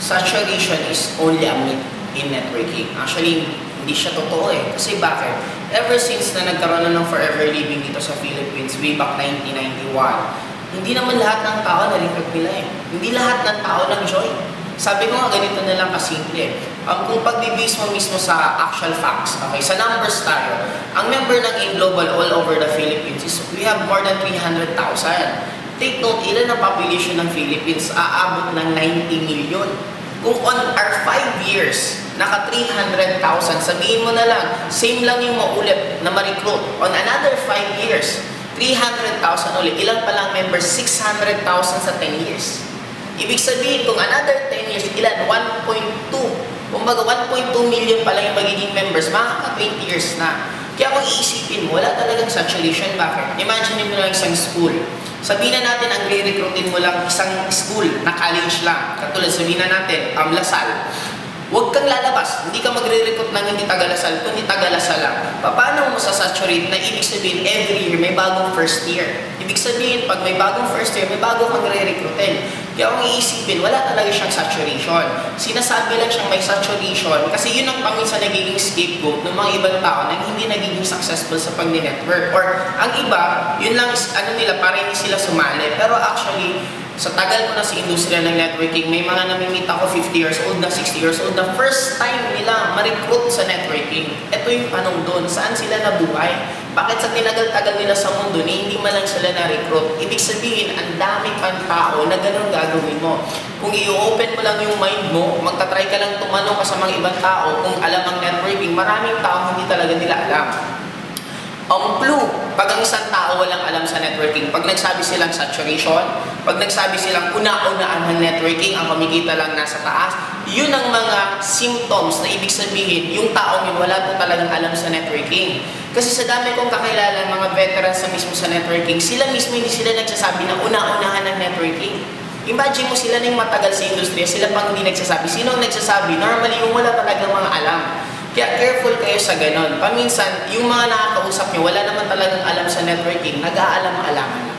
saturation is only a myth in networking. Actually, hindi siya totoo eh. Kasi bakit? Ever since na nagkaroon na ng Forever Living dito sa Philippines, way back 1991, hindi naman lahat ng tao na-recruit nila eh. Hindi lahat ng tao nag-join. Sabi ko nga, ganito na lang kasimple. Kung pag-base mo mismo sa actual facts, okay, sa numbers tayo, ang member ng AIM Global all over the Philippines is we have more than 300,000. Take note, ilan ang population ng Philippines? Aabot ng 90 million. Kung on our 5 years, naka 300,000, sabihin mo na lang, same lang yung maulit na ma-recruit. On another 5 years, 300,000 ulit. Ilan pa lang members? 600,000 sa 10 years. Ibig sabihin, kung another 10 years, ilan? 1.2. Kumbaga, 1.2 million pa lang yung magiging members, makaka 20 years na. Kaya kung iisipin mo, wala talagang saturation. Bakit? Imagine mo lang isang school. Sabihin na natin, ang re-recruitin mo lang isang school na college lang. Katulad, sabihin na natin, Lasal. Huwag kang lalabas. Hindi ka magre-recruit ng hindi taga-Lasal, kundi taga-Lasal lang. Paano mo sasaturate na ibig sabihin every year may bagong first year? Ibig sabihin, pag may bagong first year, may bago kang re-recruitin. Kaya kung iisipin, wala talaga siyang saturation. Sinasabi lang siyang may saturation kasi yun ang paminsan nagiging scapegoat ng mga ibang tao na hindi nagiging successful sa pag-network. Or ang iba, yun lang nila, para hindi sila sumali. Pero actually, sa tagal ko na sa industriya ng networking, may mga namimit ako 50 years old na 60 years old na first time nila ma-recruit sa networking. Ito yung tanong doon, saan sila nabuhay? Bakit sa tinagal-tagal nila sa mundo ni hindi man lang sila na-recruit? Ibig sabihin, ang dami pang tao na ganun gagawin mo. Kung i-open mo lang yung mind mo, magta-try ka lang tumanong ka sa mga ibang tao kung alam ang networking, maraming tao hindi talaga nila alam. Ang clue, pag ang isang tao walang alam sa networking, pag nagsabi silang saturation, pag nagsabi silang una-unaan ng networking, ang kumikita lang nasa taas, yun ang mga symptoms na ibig sabihin, yung taong yun wala po talagang alam sa networking. Kasi sa dami kong kakilala, mga veterans na mismo sa networking, sila mismo hindi sila nagsasabi na una-unahan ng networking. Imagine mo sila na yung matagal sa industriya, sila pang hindi nagsasabi. Sino ang nagsasabi? Normally, yung wala talagang mga alam. Kaya careful kayo sa ganon. Paminsan, yung mga nakakausap nyo, wala naman talagang alam sa networking, nag-aalam-alaman.